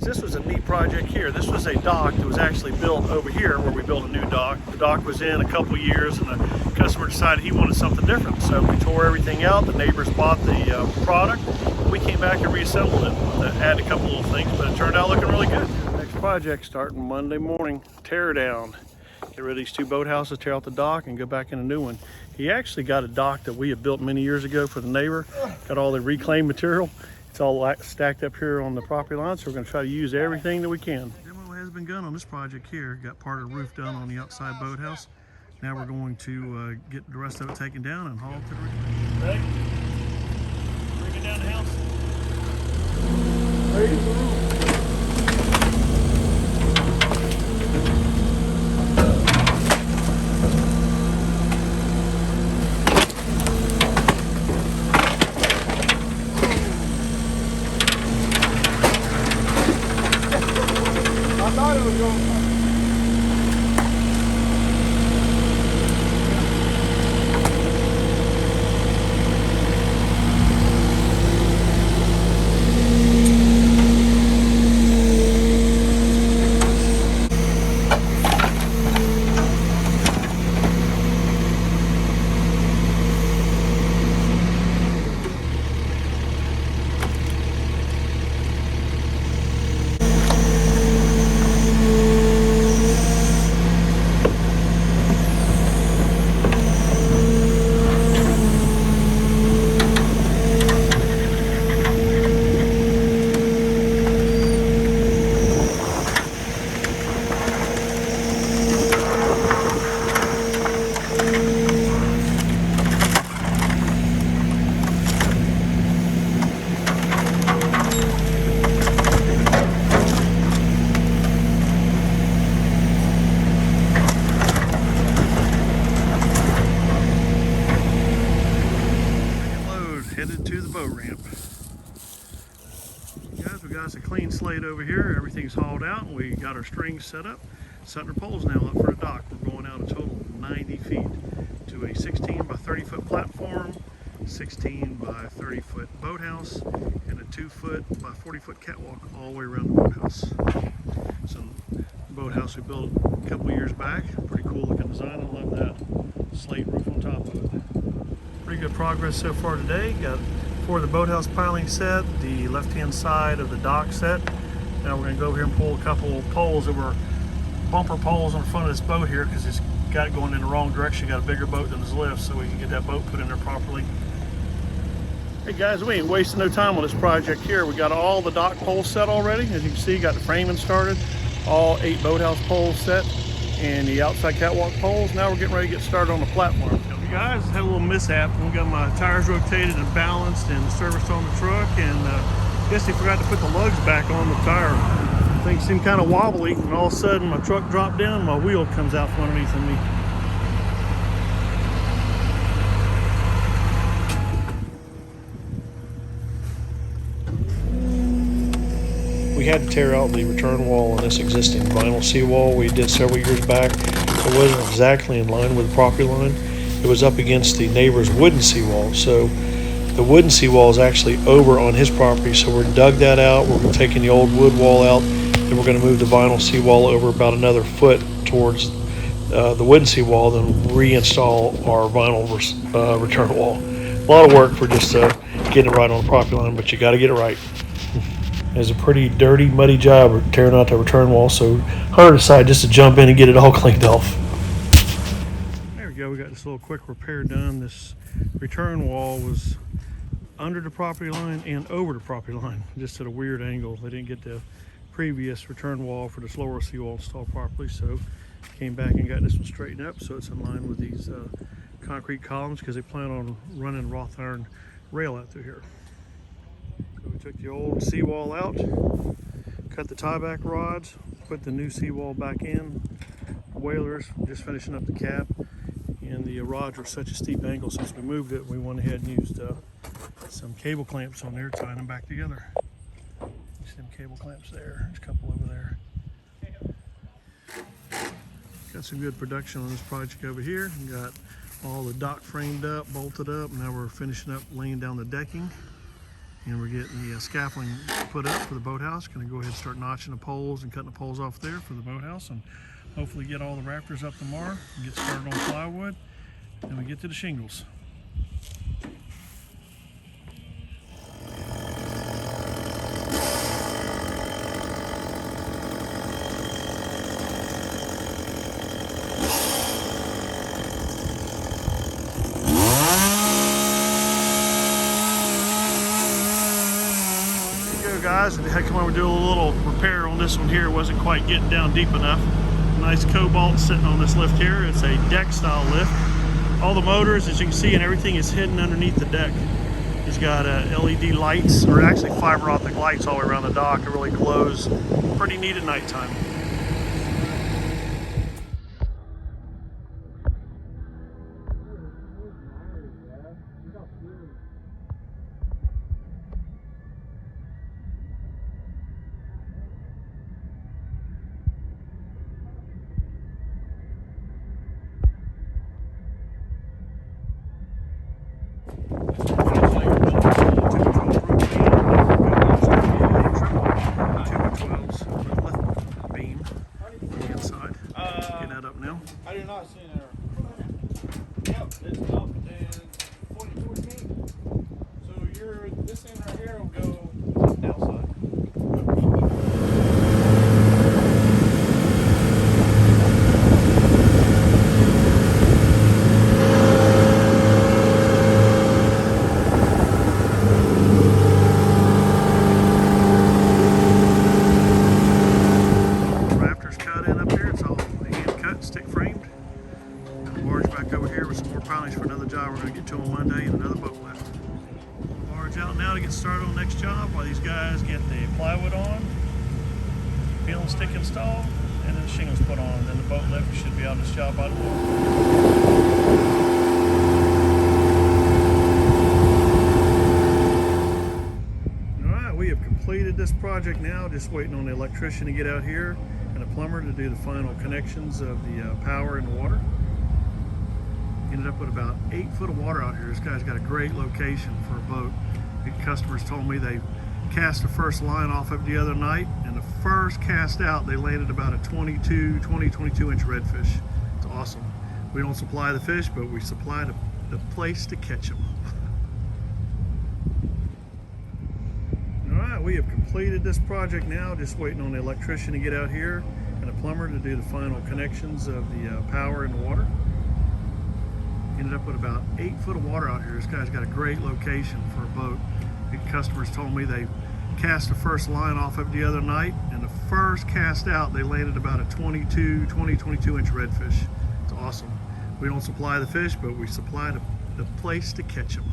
This was a neat project here. This was a dock that was actually built over here where we built a new dock. The dock was in a couple years and the customer decided he wanted something different. So we tore everything out. The neighbors bought the product. We came back and reassembled it. Added a couple little things, but it turned out looking really good. Next project starting Monday morning, tear down. Get rid of these two boathouses, tear out the dock and go back in a new one. He actually got a dock that we had built many years ago for the neighbor. Got all the reclaimed material. It's all stacked up here on the property line, so we're going to try to use everything that we can. Demo has been done on this project here. Got part of the roof done on the outside boathouse. Now we're going to get the rest of it taken down and hauled to the reclaim. Ready? Bring it down the house. Ready for the roof. I thought it was going. Headed to the boat ramp. Guys, we got us a clean slate over here. Everything's hauled out and we got our strings set up. Setting our poles now up for a dock. We're going out a total of 90 feet to a 16 by 30 foot platform, 16 by 30 foot boathouse, and a 2 foot by 40 foot catwalk all the way around the boathouse. So the boathouse we built a couple years back. Pretty cool looking design. I love that slate roof on top of it. Pretty good progress so far today. Got for the boathouse piling set, the left-hand side of the dock set. Now we're going to go over here and pull a couple of poles that were bumper poles on the front of this boat here because it's got it going in the wrong direction. Got a bigger boat than this lift, so we can get that boat put in there properly. Hey guys, we ain't wasting no time on this project here. We got all the dock poles set already. As you can see, got the framing started, all 8 boathouse poles set, and the outside catwalk poles. Now we're getting ready to get started on the platform. Guys, had a little mishap. We got my tires rotated and balanced and serviced on the truck, and guess they forgot to put the lugs back on the tire. Things seemed kind of wobbly, and all of a sudden my truck dropped down and my wheel comes out from underneath of me. We had to tear out the return wall on this existing vinyl seawall we did several years back. It wasn't exactly in line with the property line. It was up against the neighbor's wooden seawall, so the wooden seawall is actually over on his property, so we're dug that out. We're taking the old wood wall out, and we're going to move the vinyl seawall over about another foot towards the wooden seawall, then reinstall our vinyl return wall. A lot of work for just getting it right on the property line, but you got to get it right. It's a pretty dirty, muddy job of tearing out the return wall, so Hunter decided just to jump in and get it all cleaned off. We got this little quick repair done. This return wall was under the property line and over the property line, just at a weird angle. They didn't get the previous return wall for this lower seawall installed properly, so came back and got this one straightened up so it's in line with these concrete columns, because they plan on running wrought iron rail out through here. So we took the old seawall out, cut the tieback rods, put the new seawall back in. Whalers, just finishing up the cap. And the rods were such a steep angle, since we moved it, we went ahead and used some cable clamps on there, tying them back together. You see them cable clamps there, there's a couple over there. Got some good production on this project over here. We got all the dock framed up, bolted up. Now we're finishing up laying down the decking. And we're getting the scaffolding put up for the boathouse. Going to go ahead and start notching the poles and cutting the poles off there for the boathouse, and hopefully get all the rafters up tomorrow and get started on plywood. And we get to the shingles. Guys, we had to come over and do a little repair on this one here. It wasn't quite getting down deep enough. Nice cobalt sitting on this lift here. It's a deck style lift. All the motors, as you can see, and everything is hidden underneath the deck. It's got LED lights, or actually fiber optic lights all around the dock. It really glows pretty neat at nighttime. I do not see there. Yep, it's up and pointing towards me. So this end right here will go outside. Rafters cut in up here. It's all hand cut, stick framed. Barge back over here with some more pilings for another job we're going to get to on Monday, and another boat lift. Barge out now to get started on the next job while these guys get the plywood on, peel and stick installed, and then the shingles put on. Then the boat lift should be on this job by tomorrow. We have completed this project now, just waiting on the electrician to get out here and a plumber to do the final connections of the power and the water. Ended up with about 8 foot of water out here. This guy's got a great location for a boat. The customers told me they cast the first line off of the other night, and the first cast out they landed about a 22 inch redfish. It's awesome. We don't supply the fish, but we supply the place to catch them. We have completed this project now, just waiting on the electrician to get out here and a plumber to do the final connections of the power and the water. Ended up with about 8 foot of water out here. This guy's got a great location for a boat. The customers told me they cast the first line off of the other night, and the first cast out they landed about a 22 inch redfish. It's awesome. We don't supply the fish, but we supply the place to catch them.